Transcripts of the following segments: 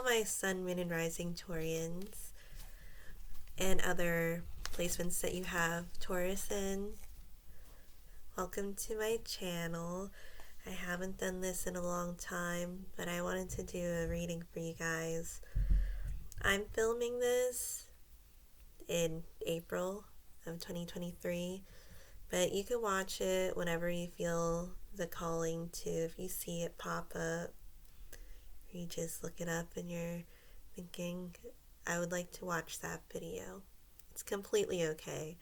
my Sun, Moon, and Rising Taurians and other placements that you have Taurus in. Welcome to my channel. I haven't done this in a long time, but I wanted to do a reading for you guys. I'm filming this in April of 2023, but you can watch it whenever you feel the calling to. If you see it pop up, or you just look it up and you're thinking, I would like to watch that video, it's completely okay.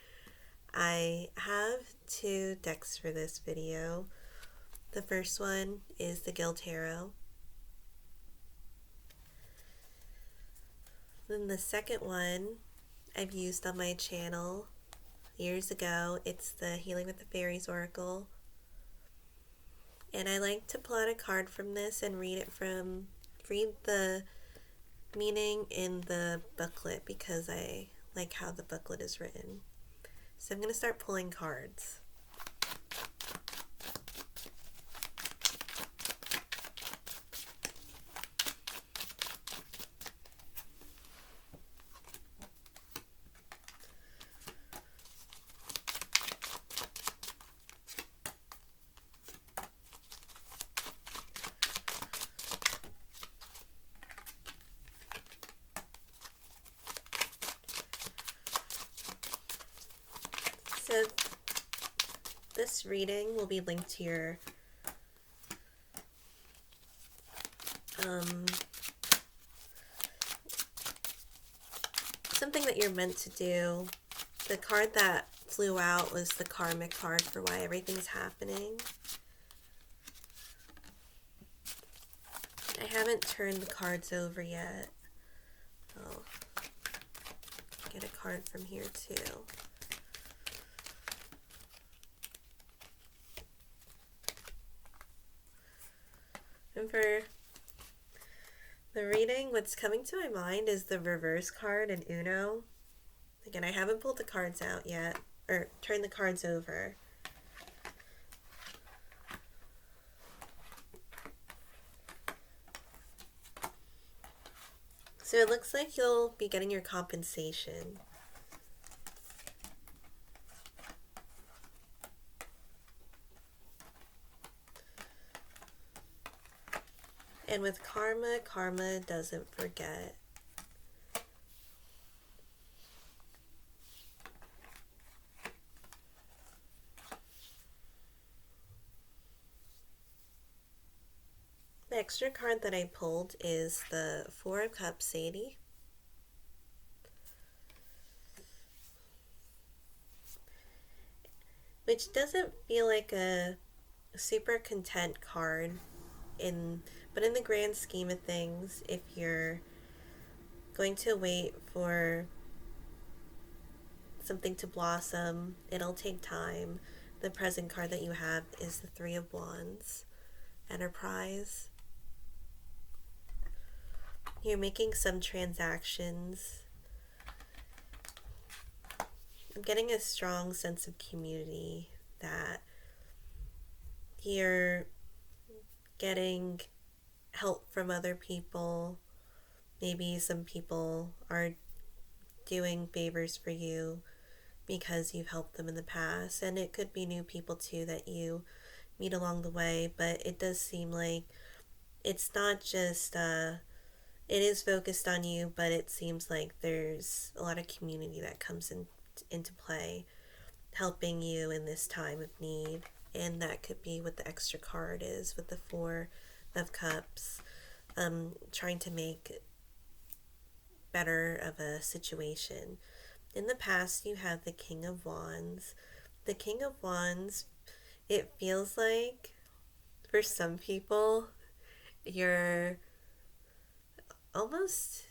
I have two decks for this video. The first one is the Guild Tarot. Then the second one I've used on my channel years ago. It's the Healing with the Fairies Oracle. And I like to pull out a card from this and read the meaning in the booklet because I like how the booklet is written. So I'm going to start pulling cards. So this reading will be linked to your something that you're meant to do. The card that flew out was the karmic card for why everything's happening. I haven't turned the cards over yet. I'll get a card from here too. And for the reading, what's coming to my mind is the reverse card in Uno. Again, I haven't pulled the cards out yet, or turned the cards over. So it looks like you'll be getting your compensation. And with karma, karma doesn't forget. The extra card that I pulled is the Four of Cups, Sadie. Which doesn't feel like a super content card but in the grand scheme of things, if you're going to wait for something to blossom, it'll take time. The present card that you have is the Three of Wands, Enterprise. You're making some transactions. I'm getting a strong sense of community, that you're getting help from other people. Maybe some people are doing favors for you because you've helped them in the past, and it could be new people too that you meet along the way. But it does seem like it's not just it is focused on you, but it seems like there's a lot of community that comes into play, helping you in this time of need. And that could be what the extra card is with the Four of Cups, trying to make better of a situation. In the past, you have the King of Wands. The King of Wands, it feels like for some people, you're almost,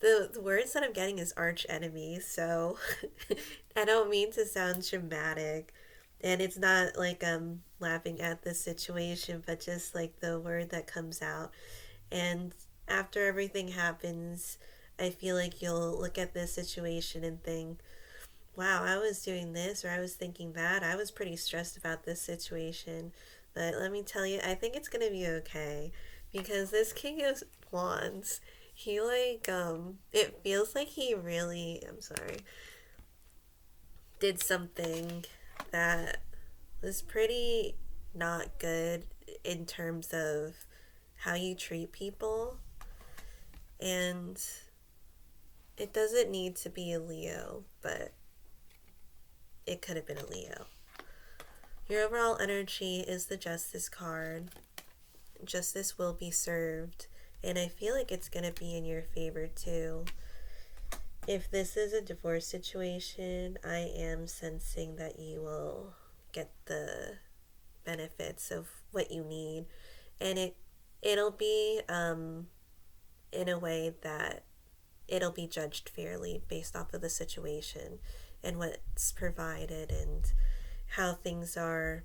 the words that I'm getting is arch enemies, so I don't mean to sound dramatic. And it's not like I'm laughing at the situation, but just like the word that comes out. And after everything happens, I feel like you'll look at this situation and think, wow, I was doing this, or I was thinking that. I was pretty stressed about this situation. But let me tell you, I think it's going to be okay. because this King of Wands, he like it feels like he really, I'm sorry, did something that was pretty not good in terms of how you treat people. And it doesn't need to be a Leo, but it could have been a Leo. Your overall energy is the Justice card. Justice will be served, and I feel like it's going to be in your favor too. If this is a divorce situation, I am sensing that you will get the benefits of what you need, and it'll be in a way that it'll be judged fairly based off of the situation and what's provided and how things are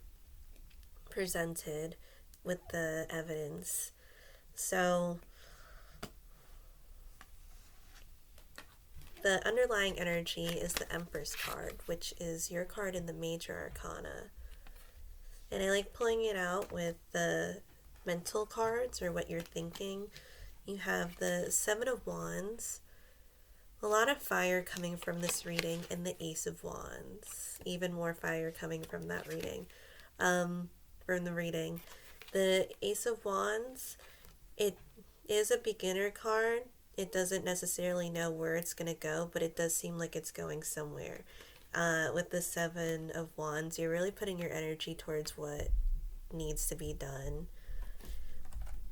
presented with the evidence. So the underlying energy is the Empress card, which is your card in the Major Arcana. And I like pulling it out with the mental cards or what you're thinking. You have the Seven of Wands, a lot of fire coming from this reading, and the Ace of Wands. Even more fire coming from that reading. From the reading. The Ace of Wands, it is a beginner card. It doesn't necessarily know where it's going to go, but it does seem like it's going somewhere. With the Seven of Wands, you're really putting your energy towards what needs to be done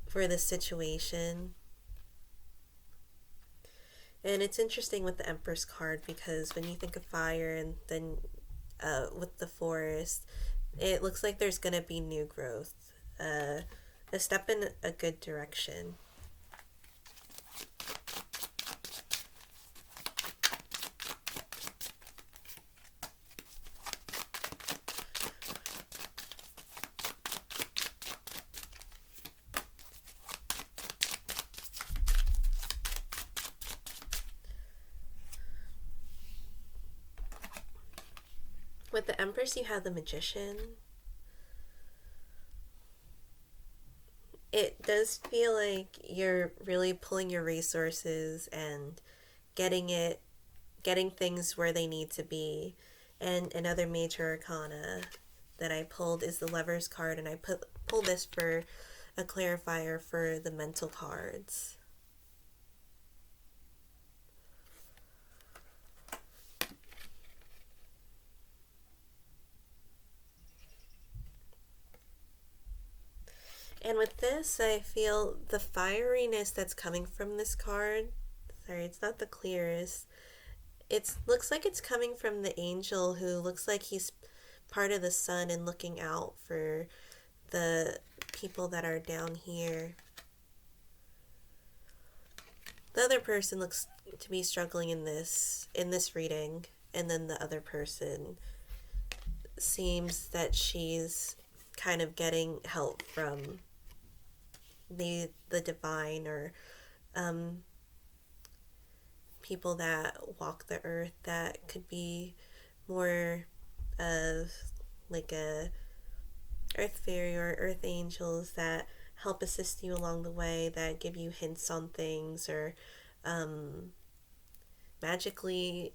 for this situation. And it's interesting with the Empress card because when you think of fire and then with the forest, it looks like there's going to be new growth. A step in a good direction. With the Empress, you have the Magician. It does feel like you're really pulling your resources and getting things where they need to be. And another major arcana that I pulled is the Lover's card, and I pulled this for a clarifier for the mental cards. And with this, I feel the fieriness that's coming from this card. Sorry, it's not the clearest. It looks like it's coming from the angel who looks like he's part of the sun and looking out for the people that are down here. The other person looks to be struggling in this reading, and then the other person seems that she's kind of getting help from the divine or people that walk the earth that could be more of like a earth fairy or earth angels that help assist you along the way, that give you hints on things, or magically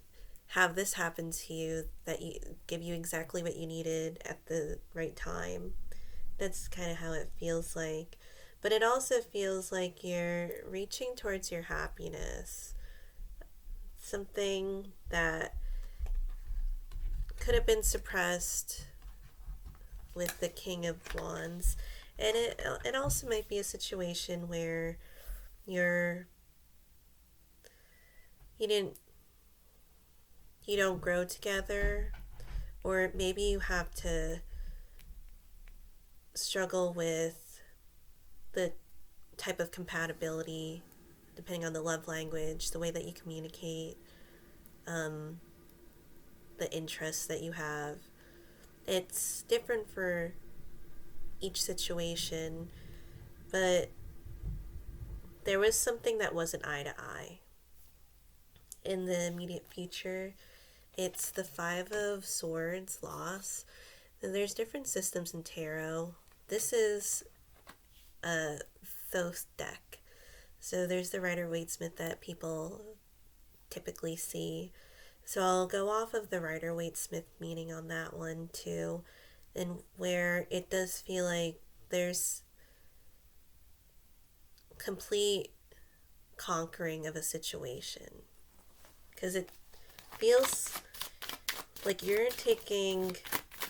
have this happen to you, that you give you exactly what you needed at the right time. That's kind of how it feels like. But it also feels like you're reaching towards your happiness. Something that could have been suppressed with the King of Wands. And it also might be a situation where you don't grow together, or maybe you have to struggle with the type of compatibility depending on the love language, the way that you communicate, the interests that you have. It's different for each situation, but there was something that wasn't eye to eye. In the immediate future, it's the Five of Swords, loss. And there's different systems in tarot. This is a Thoth deck. So there's the Rider-Waite-Smith that people typically see. So I'll go off of the Rider-Waite-Smith meaning on that one too, and where it does feel like there's complete conquering of a situation. Because it feels like you're taking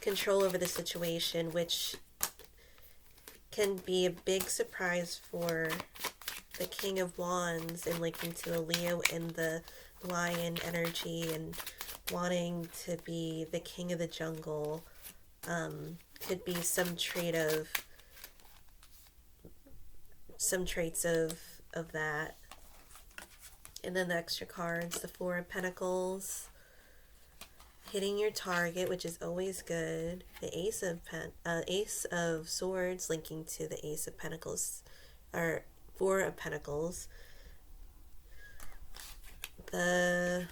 control over the situation, which can be a big surprise for the King of Wands and linking to a Leo and the lion energy and wanting to be the king of the jungle. Could be some traits of that. And then the extra cards, the Four of Pentacles, hitting your target, which is always good. The Ace of Swords linking to the Ace of Pentacles, or Four of Pentacles. The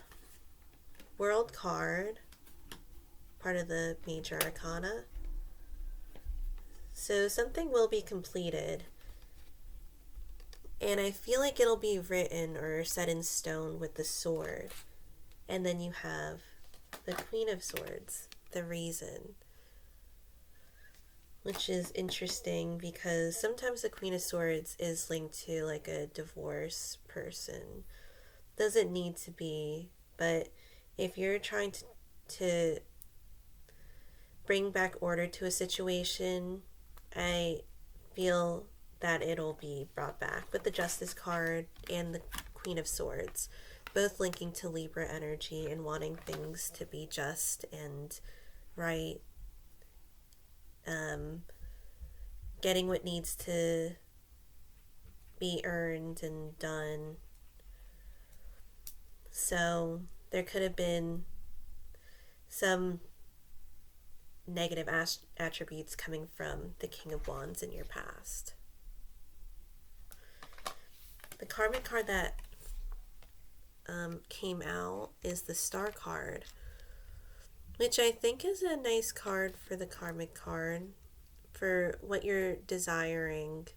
World card, part of the Major Arcana. So something will be completed. And I feel like it'll be written or set in stone with the sword. And then you have the Queen of Swords, the Reason. Which is interesting because sometimes the Queen of Swords is linked to like a divorce person. Doesn't need to be, but if you're trying to bring back order to a situation, I feel that it'll be brought back with the Justice card and the Queen of Swords, both linking to Libra energy and wanting things to be just and right, getting what needs to be earned and done. So there could have been some negative attributes coming from the King of Wands in your past. The karmic card that came out is the Star card, which I think is a nice card for the karmic card, for what you're desiring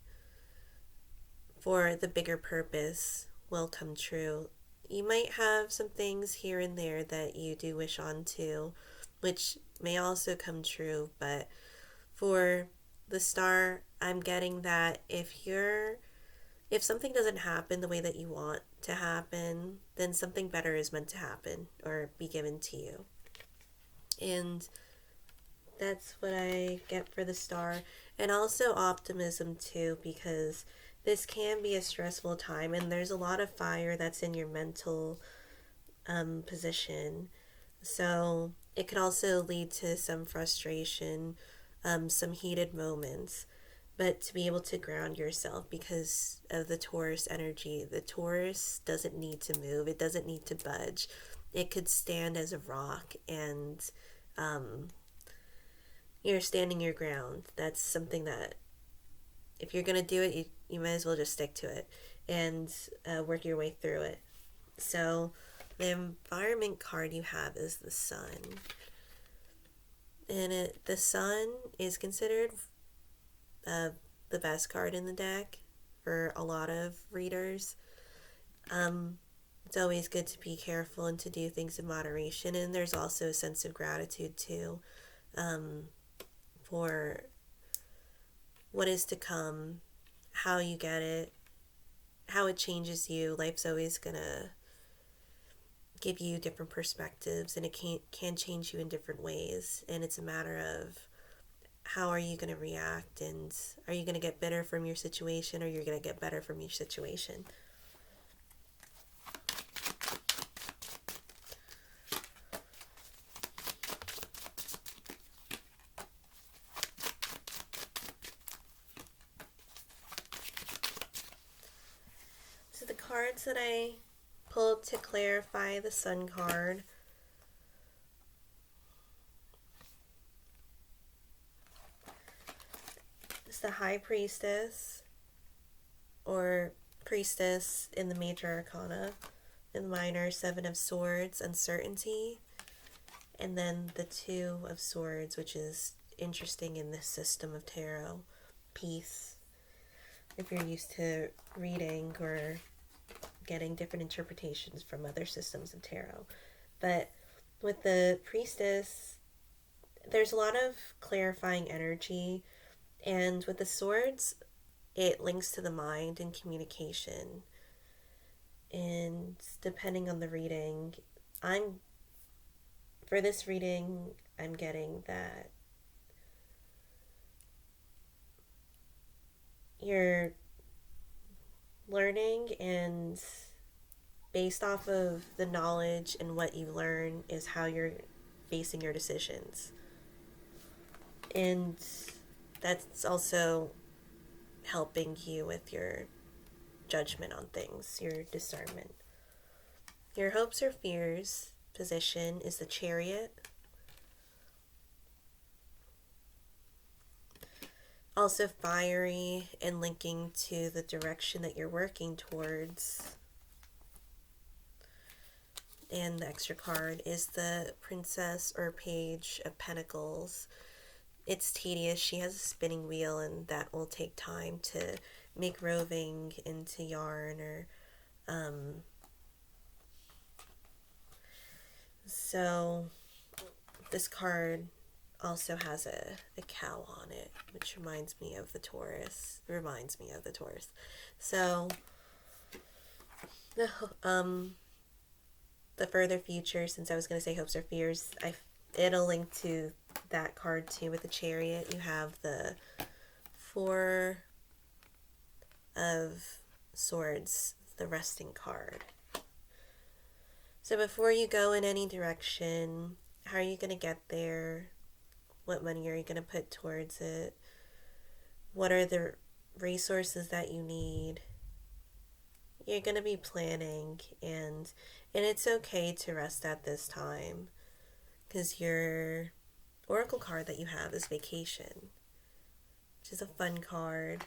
for the bigger purpose will come true. You might have some things here and there that you do wish on to, which may also come true, but for the Star, I'm getting that if something doesn't happen the way that you want to happen, then something better is meant to happen or be given to you. And that's what I get for the Star. And also optimism too, because this can be a stressful time and there's a lot of fire that's in your mental position. So it could also lead to some frustration, some heated moments. But to be able to ground yourself because of the Taurus energy. The Taurus doesn't need to move. It doesn't need to budge. It could stand as a rock and you're standing your ground. That's something that if you're going to do it, you might as well just stick to it and work your way through it. So the environment card you have is the Sun. And the Sun is considered the best card in the deck for a lot of readers. It's always good to be careful and to do things in moderation, and there's also a sense of gratitude too, for what is to come, how you get it, how it changes you. Life's always gonna give you different perspectives, and it can change you in different ways, and it's a matter of how are you going to react, and are you going to get bitter from your situation, or you're going to get better from your situation. So the cards that I pulled to clarify the Sun card. The High Priestess or Priestess in the Major Arcana. In the minor, Seven of Swords, Uncertainty. And then the Two of Swords, which is interesting in this system of tarot, Peace. if you're used to reading or getting different interpretations from other systems of tarot. But with the priestess, there's a lot of clarifying energy, and with the swords, it links to the mind and communication. And depending on the reading, I'm for this reading, I'm getting that you're learning, and based off of the knowledge and what you learn is how you're basing your decisions. And that's also helping you with your judgment on things, your discernment. Your hopes or fears position is the Chariot. Also fiery and linking to the direction that you're working towards. And the extra card is the Princess or Page of Pentacles. It's tedious. She has a spinning wheel, and that will take time to make roving into yarn or so this card also has a cow on it, which reminds me of the Taurus. So the the further future, since I was going to say hopes or fears, it'll link to that card too. With the Chariot, you have the Four of Swords, the resting card. So before you go in any direction, how are you going to get there? What money are you going to put towards it? What are the resources that you need? You're going to be planning, and it's okay to rest at this time, because your oracle card that you have is Vacation, which is a fun card.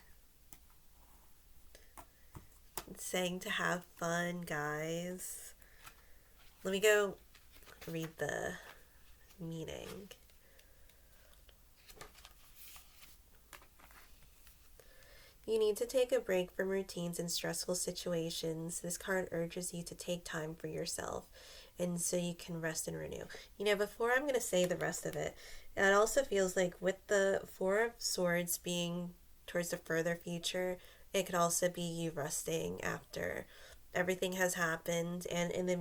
It's saying to have fun, guys. Let me go read the meaning. You need to take a break from routines and stressful situations. This card urges you to take time for yourself, and so you can rest and renew. Before I'm going to say the rest of it, it also feels like with the Four of Swords being towards the further future, it could also be you resting after everything has happened, and in the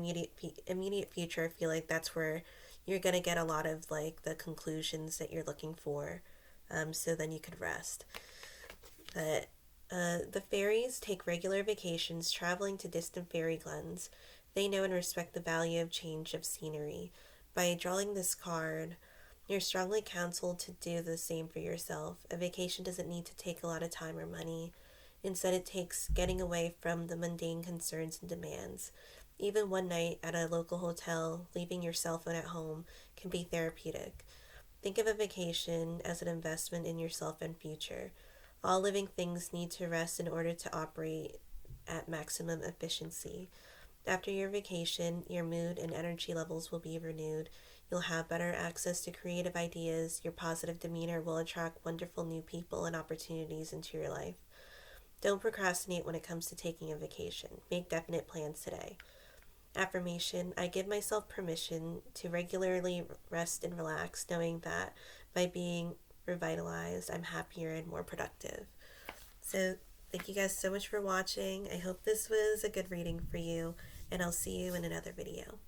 immediate future, I feel like that's where you're going to get a lot of like the conclusions that you're looking for, so then you could rest. But the fairies take regular vacations, traveling to distant fairy glens. They know and respect the value of change of scenery. By drawing this card, you're strongly counseled to do the same for yourself. A vacation doesn't need to take a lot of time or money. Instead, it takes getting away from the mundane concerns and demands. Even one night at a local hotel, leaving your cell phone at home, can be therapeutic. Think of a vacation as an investment in yourself and future. All living things need to rest in order to operate at maximum efficiency. After your vacation, your mood and energy levels will be renewed. You'll have better access to creative ideas. Your positive demeanor will attract wonderful new people and opportunities into your life. Don't procrastinate when it comes to taking a vacation. Make definite plans today. Affirmation: I give myself permission to regularly rest and relax, knowing that by being revitalized, I'm happier and more productive. So, thank you guys so much for watching. I hope this was a good reading for you, and I'll see you in another video.